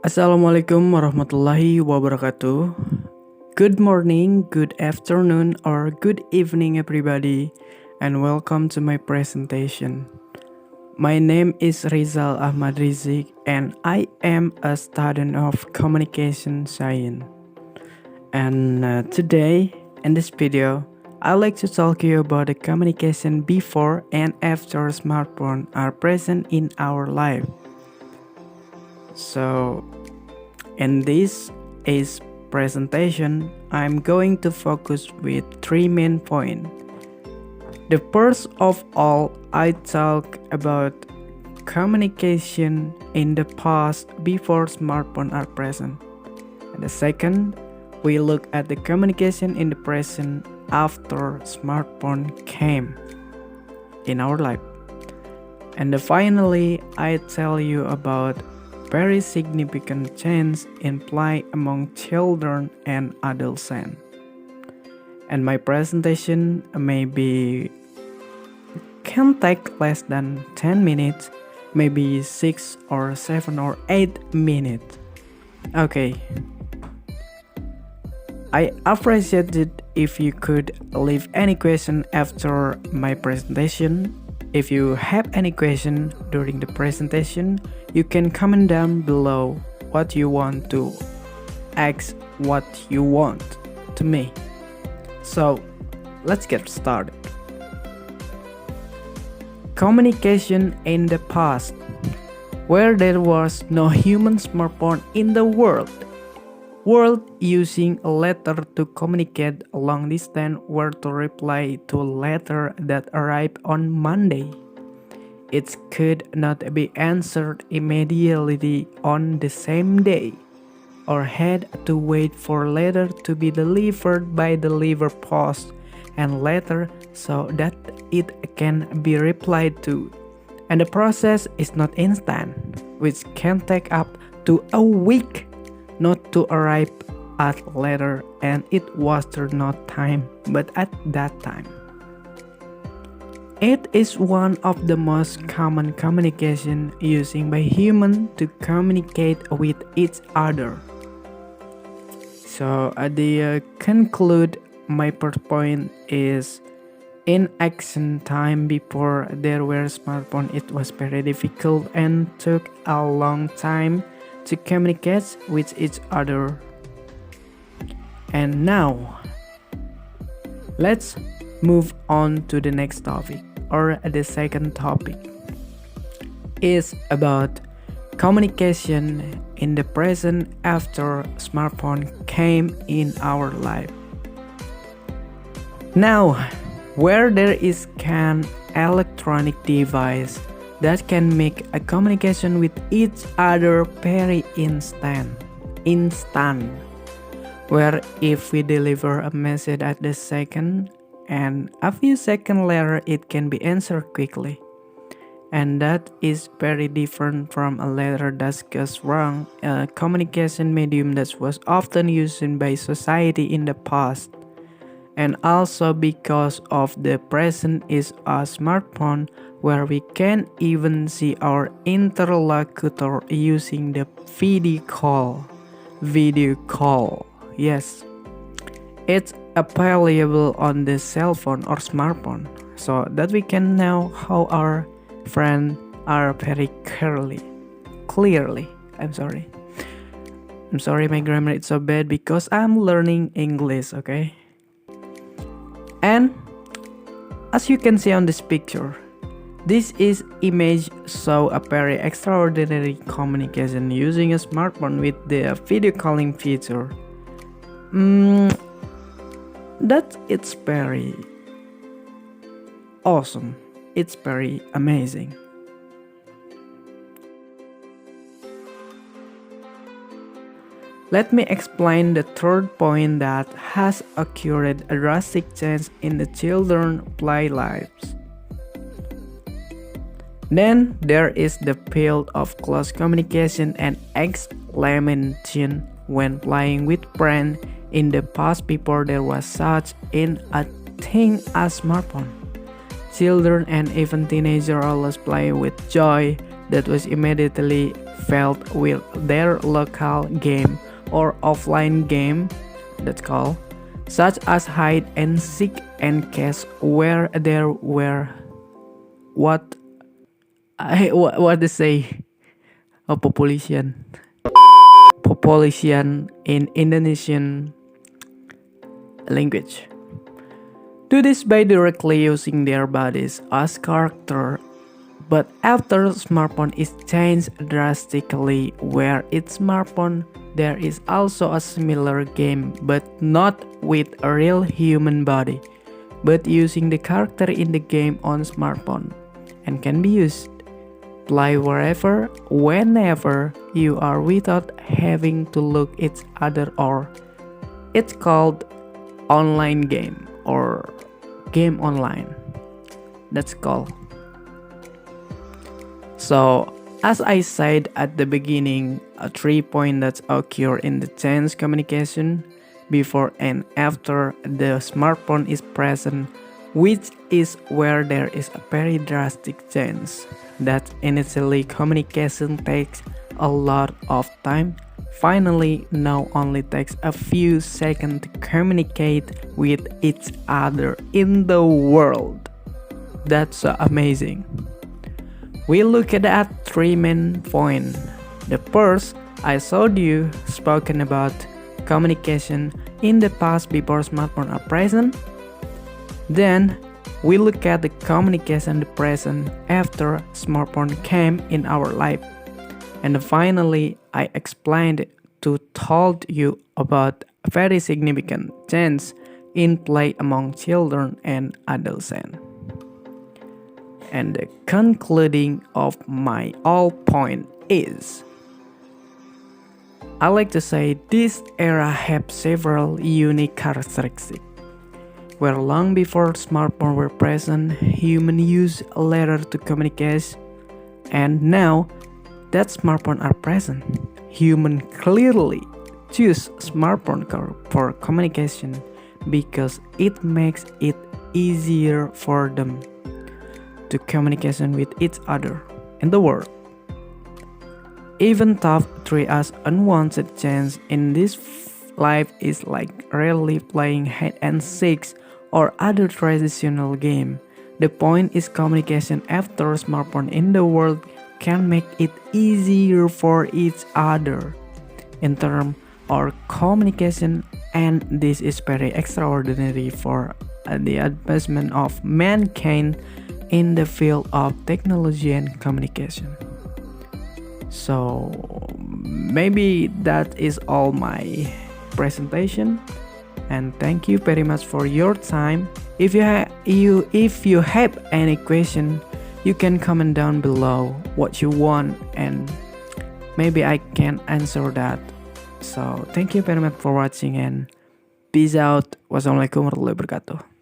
Assalamualaikum warahmatullahi wabarakatuh. Good morning, good afternoon, or good evening, everybody, and welcome to my presentation. My name is Rizal Rizik, and I am a student of Communication Science. And today, in this video, I'd like to talk to you about the communication before and after smartphones are present in our life. So, in this is presentation, I'm going to focus with three main points. The first of all, I talk about communication in the past before smartphones are present. And the second, we look at the communication in the present after smartphone came in our life. And finally, I tell you about very significant change in play among children and adolescents. And my presentation can take less than 10 minutes, maybe 6 or 7 or 8 minutes. Okay. I appreciate it if you could leave any question after my presentation. If you have any question during the presentation, you can comment down below what you want to ask, what you want to me. So, let's get started. Communication in the past, where there was no human smartphone in the world using a letter to communicate a long distance or to reply to a letter that arrived on Monday. It could not be answered immediately on the same day, or had to wait for letter to be delivered by the deliver post and letter so that it can be replied to. And the process is not instant, which can take up to a week not to arrive at later, and it was not time but at that time. It is one of the most common communication using by humans to communicate with each other. So the conclude my first point is in action time before there were smartphones, it was very difficult and took a long time to communicate with each other. And now, let's move on to the next topic, or the second topic is about communication in the present after smartphone came in our life. Now, where there is an electronic device that can make a communication with each other very instant, where if we deliver a message at the second and a few seconds later it can be answered quickly. And that is very different from a letter that goes wrong, a communication medium that was often used by society in the past. And also because of the present is a smartphone where we can even see our interlocutor using the video call. Yes, it's available on the cell phone or smartphone, so that we can know how our friends are very clearly. I'm sorry my grammar is so bad because I'm learning English, okay? And as you can see on this picture, this is image show a very extraordinary communication using a smartphone with the video calling feature. It's very awesome. It's very amazing. Let me explain the third point that has occurred a drastic change in the children's play lives. Then there is the field of close communication and exclamation when playing with friends in the past before there was such a thing as smartphone. Children and even teenagers always play with joy, that was immediately felt with their local game or offline game, that's called, such as hide and seek and case, where there were what they say a population in Indonesian language. Do this by directly using their bodies as character, but after smartphone is changed drastically, where its smartphone there is also a similar game, but not with a real human body, but using the character in the game on smartphone, and can be used play wherever, whenever you are without having to look each other, or it's called online game or game online. That's called. So as I said at the beginning, a 3 point that occur in the change communication before and after the smartphone is present, which is where there is a very drastic change. That initially communication takes a lot of time, finally now only takes a few seconds to communicate with each other in the world. That's so amazing. We look at that 3 main points. The first, I showed you spoken about communication in the past before smartphones are present. Then we look at the communication the present after smartphone came in our life. And finally, I explained to told you about a very significant change in play among children and adolescents. And the concluding of my all point is, I like to say this era had several unique characteristics. Where long before smartphones were present, humans used a letter to communicate, and now that smartphones are present, humans clearly choose smartphone for communication because it makes it easier for them to communication with each other in the world. Even though treat as unwanted change in this life is like rarely playing hide and seek or other traditional game. The point is communication after smartphone in the world can make it easier for each other in terms of communication, and this is very extraordinary for the advancement of mankind in the field of technology and communication. So maybe that is all my presentation, and thank you very much for your time. If you have any question, you can comment down below what you want, and maybe I can answer that. So thank you very much for watching, and peace out. Wassalamualaikum warahmatullahi wabarakatuh.